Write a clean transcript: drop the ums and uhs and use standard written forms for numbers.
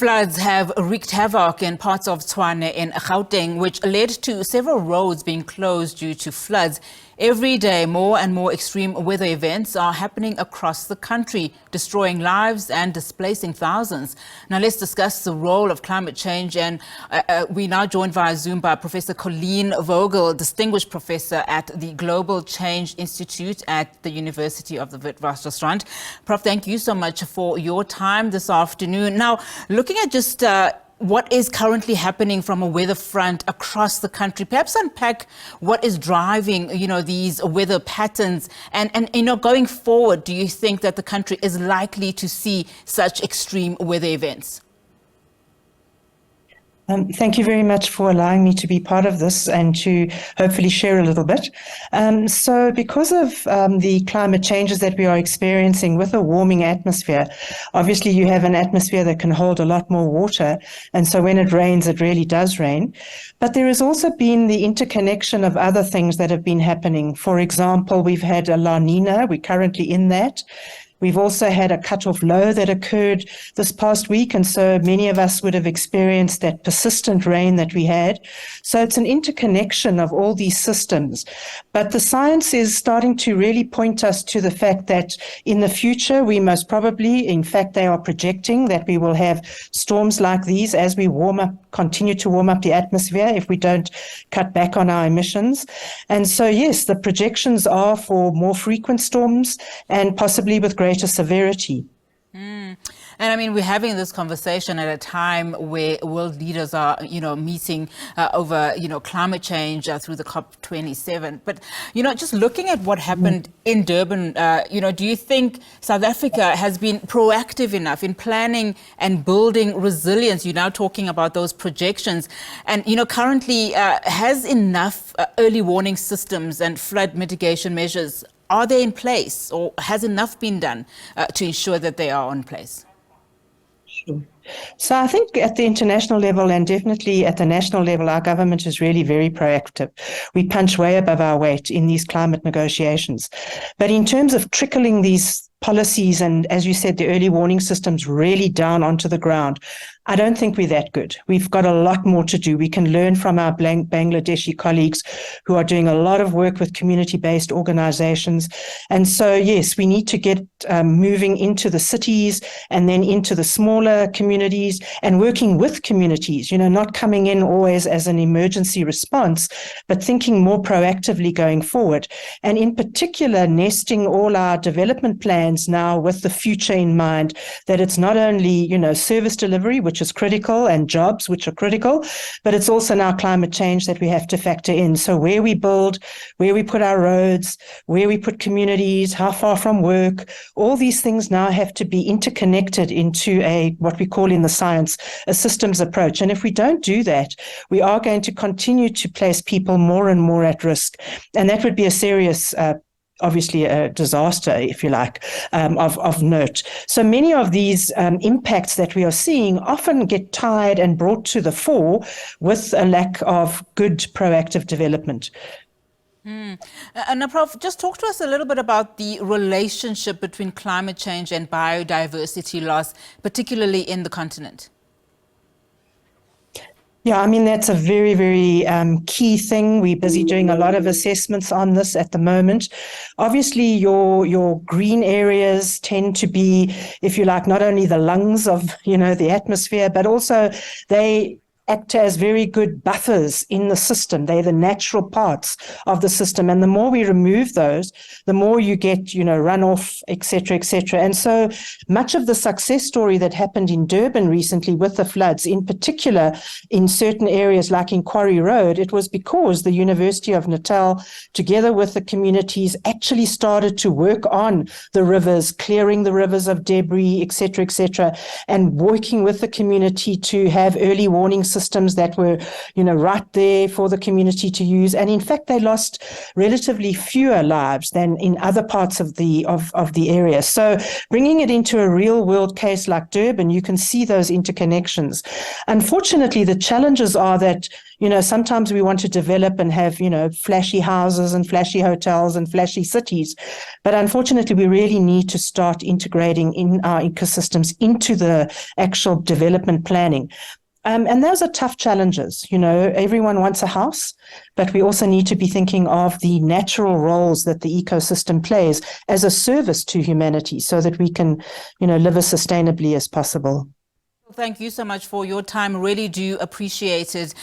Floods have wreaked havoc in parts of Tshwane in Gauteng, which led to several roads being closed due to floods. Every day, more and more extreme weather events are happening across the country, destroying lives and displacing thousands. Now, let's discuss the role of climate change. And we're now joined via Zoom by Professor Coleen Vogel, Distinguished Professor at the Global Change Institute at the University of the Witwatersrand. Prof, thank you so much for your time this afternoon. Now, looking at just what is currently happening from a weather front across the country, perhaps unpack what is driving, these weather patterns and, going forward, do you think that the country is likely to see such extreme weather events? Thank you very much for allowing me to be part of this and to hopefully share a little bit. So because of the climate changes that we are experiencing with a warming atmosphere, obviously you have an atmosphere that can hold a lot more water. And so when it rains, it really does rain. But there has also been the interconnection of other things that have been happening. For example, we've had a La Nina. We're currently in that. We've also had a cut-off low that occurred this past week, and so many of us would have experienced that persistent rain that we had. So it's an interconnection of all these systems. But the science is starting to really point us to the fact that in the future, we most probably, in fact, they are projecting that we will have storms like these as we continue to warm up the atmosphere if we don't cut back on our emissions. And so, yes, the projections are for more frequent storms and possibly with greater severity. And I mean, we're having this conversation at a time where world leaders are, meeting over, climate change through the COP27. But, just looking at what happened in Durban, do you think South Africa has been proactive enough in planning and building resilience? You're now talking about those projections. And, currently has enough early warning systems and flood mitigation measures, are they in place, or has enough been done to ensure that they are in place? Sure. So I think at the international level and definitely at the national level, our government is really very proactive. We punch way above our weight in these climate negotiations. But in terms of trickling these policies and, as you said, the early warning systems really down onto the ground, I don't think we're that good. We've got a lot more to do. We can learn from our Bangladeshi colleagues who are doing a lot of work with community-based organizations. And so, yes, we need to get moving into the cities and then into the smaller communities and working with communities, not coming in always as an emergency response, but thinking more proactively going forward. And in particular, nesting all our development plans now with the future in mind, that it's not only, service delivery, which is critical, and jobs, which are critical, but it's also now climate change that we have to factor in. So where we build, where we put our roads, where we put communities, how far from work, all these things now have to be interconnected into what we call in the science, a systems approach. And if we don't do that, we are going to continue to place people more and more at risk. And that would be a serious obviously a disaster, if you like, of note. So many of these impacts that we are seeing often get tied and brought to the fore with a lack of good proactive development. Now, Prof, just talk to us a little bit about the relationship between climate change and biodiversity loss, particularly in the continent. Yeah, I mean, that's a very, very key thing. We're busy doing a lot of assessments on this at the moment. Obviously, your green areas tend to be, if you like, not only the lungs of, the atmosphere, but also they act as very good buffers in the system. They're the natural parts of the system. And the more we remove those, the more you get, runoff, et cetera, et cetera. And so much of the success story that happened in Durban recently with the floods, in particular in certain areas like in Quarry Road, it was because the University of Natal, together with the communities, actually started to work on the rivers, clearing the rivers of debris, et cetera, and working with the community to have early warning systems ecosystems that were, right there for the community to use. And in fact, they lost relatively fewer lives than in other parts of the area. So bringing it into a real world case like Durban, you can see those interconnections. Unfortunately, the challenges are that, sometimes we want to develop and have, flashy houses and flashy hotels and flashy cities. But unfortunately, we really need to start integrating in our ecosystems into the actual development planning. And those are tough challenges. Everyone wants a house, but we also need to be thinking of the natural roles that the ecosystem plays as a service to humanity so that we can, live as sustainably as possible. Thank you so much for your time. Really do appreciate it.